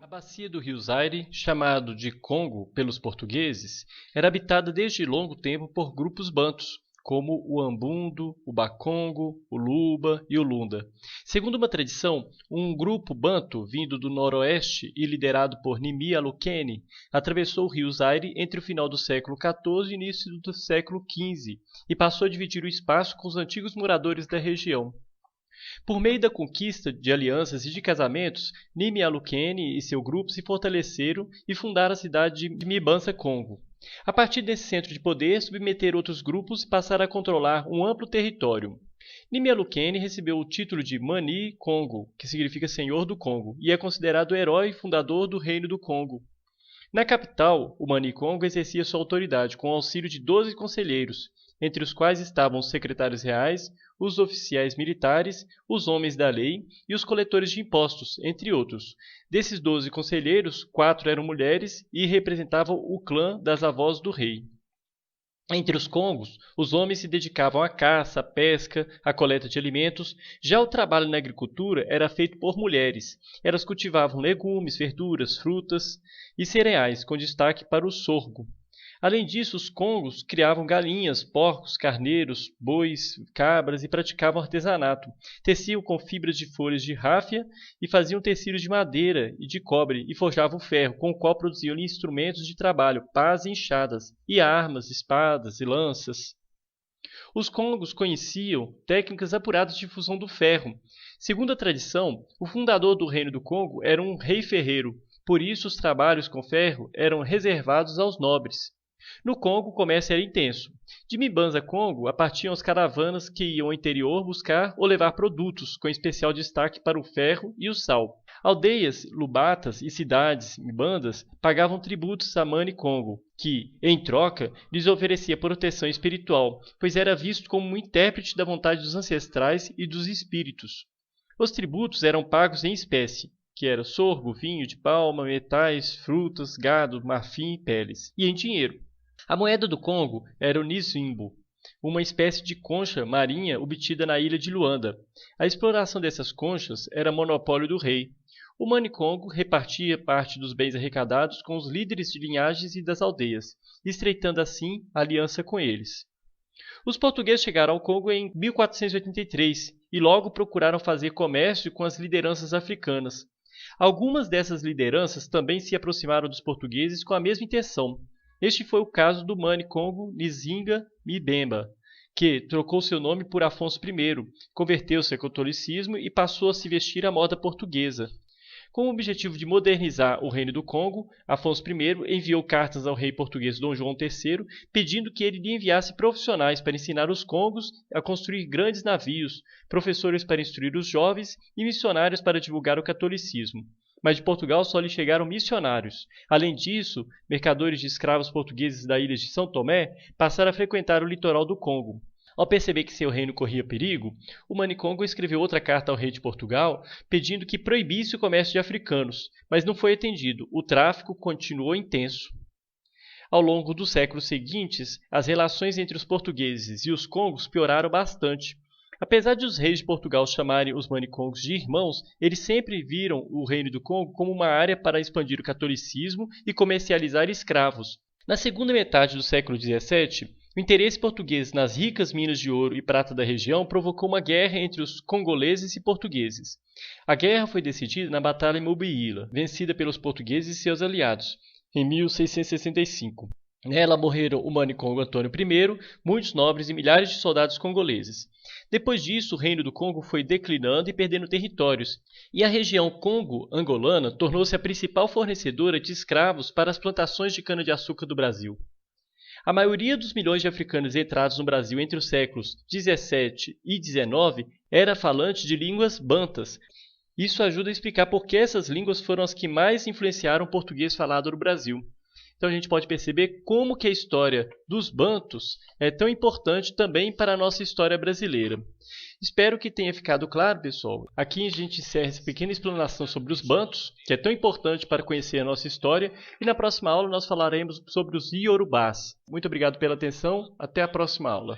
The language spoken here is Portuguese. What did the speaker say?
A bacia do rio Zaire, chamado de Congo pelos portugueses, era habitada desde longo tempo por grupos bantus, como o Ambundo, o Bakongo, o Luba e o Lunda. Segundo uma tradição, um grupo bantu vindo do noroeste e liderado por Nimi Alukene atravessou o rio Zaire entre o final do século XIV e início do século XV e passou a dividir o espaço com os antigos moradores da região. Por meio da conquista de alianças e de casamentos, Nimi Alukene e seu grupo se fortaleceram e fundaram a cidade de Mibanza-Congo. A partir desse centro de poder, submeteram outros grupos e passaram a controlar um amplo território. Nimi Alukene recebeu o título de Mani Congo, que significa Senhor do Congo, e é considerado o herói fundador do Reino do Congo. Na capital, o Mani Congo exercia sua autoridade com o auxílio de 12 conselheiros, entre os quais estavam os secretários reais, os oficiais militares, os homens da lei e os coletores de impostos, entre outros. Desses 12 conselheiros, 4 eram mulheres e representavam o clã das avós do rei. Entre os congos, os homens se dedicavam à caça, à pesca, à coleta de alimentos. Já o trabalho na agricultura era feito por mulheres. Elas cultivavam legumes, verduras, frutas e cereais, com destaque para o sorgo. Além disso, os congos criavam galinhas, porcos, carneiros, bois, cabras e praticavam artesanato. Teciam com fibras de folhas de ráfia e faziam tecidos de madeira e de cobre e forjavam ferro, com o qual produziam instrumentos de trabalho, pás e enxadas, e armas, espadas e lanças. Os congos conheciam técnicas apuradas de fusão do ferro. Segundo a tradição, o fundador do Reino do Congo era um rei ferreiro, por isso os trabalhos com ferro eram reservados aos nobres. No Congo, o comércio era intenso. De Mibanza-Congo, partiam as caravanas que iam ao interior buscar ou levar produtos, com especial destaque para o ferro e o sal. Aldeias, lubatas e cidades, mibandas, pagavam tributos a Mani Congo, que, em troca, lhes oferecia proteção espiritual, pois era visto como um intérprete da vontade dos ancestrais e dos espíritos. Os tributos eram pagos em espécie, que era sorgo, vinho de palma, metais, frutas, gado, marfim e peles, e em dinheiro. A moeda do Congo era o nizimbo, uma espécie de concha marinha obtida na ilha de Luanda. A exploração dessas conchas era monopólio do rei. O Mani Congo repartia parte dos bens arrecadados com os líderes de linhagens e das aldeias, estreitando assim a aliança com eles. Os portugueses chegaram ao Congo em 1483 e logo procuraram fazer comércio com as lideranças africanas. Algumas dessas lideranças também se aproximaram dos portugueses com a mesma intenção. Este foi o caso do Mani Congo Nzinga Mbemba, que trocou seu nome por Afonso I, converteu-se ao catolicismo e passou a se vestir à moda portuguesa. Com o objetivo de modernizar o Reino do Congo, Afonso I enviou cartas ao rei português Dom João III, pedindo que ele lhe enviasse profissionais para ensinar os congos a construir grandes navios, professores para instruir os jovens e missionários para divulgar o catolicismo. Mas de Portugal só lhe chegaram missionários. Além disso, mercadores de escravos portugueses da ilha de São Tomé passaram a frequentar o litoral do Congo. Ao perceber que seu reino corria perigo, o Mani Congo escreveu outra carta ao rei de Portugal pedindo que proibisse o comércio de africanos, mas não foi atendido. O tráfico continuou intenso. Ao longo dos séculos seguintes, as relações entre os portugueses e os congos pioraram bastante. Apesar de os reis de Portugal chamarem os Mani-Congos de irmãos, eles sempre viram o Reino do Congo como uma área para expandir o catolicismo e comercializar escravos. Na segunda metade do século XVII, o interesse português nas ricas minas de ouro e prata da região provocou uma guerra entre os congoleses e portugueses. A guerra foi decidida na Batalha de Mobila, vencida pelos portugueses e seus aliados, em 1665. Nela morreram o Mani Congo Antônio I, muitos nobres e milhares de soldados congoleses. Depois disso, o Reino do Congo foi declinando e perdendo territórios, e a região Congo-Angolana tornou-se a principal fornecedora de escravos para as plantações de cana-de-açúcar do Brasil. A maioria dos milhões de africanos entrados no Brasil entre os séculos XVII e XIX era falante de línguas bantas. Isso ajuda a explicar por que essas línguas foram as que mais influenciaram o português falado no Brasil. Então a gente pode perceber como que a história dos bantus é tão importante também para a nossa história brasileira. Espero que tenha ficado claro, pessoal. Aqui a gente encerra essa pequena explanação sobre os bantus, que é tão importante para conhecer a nossa história, e na próxima aula nós falaremos sobre os iorubás. Muito obrigado pela atenção, até a próxima aula.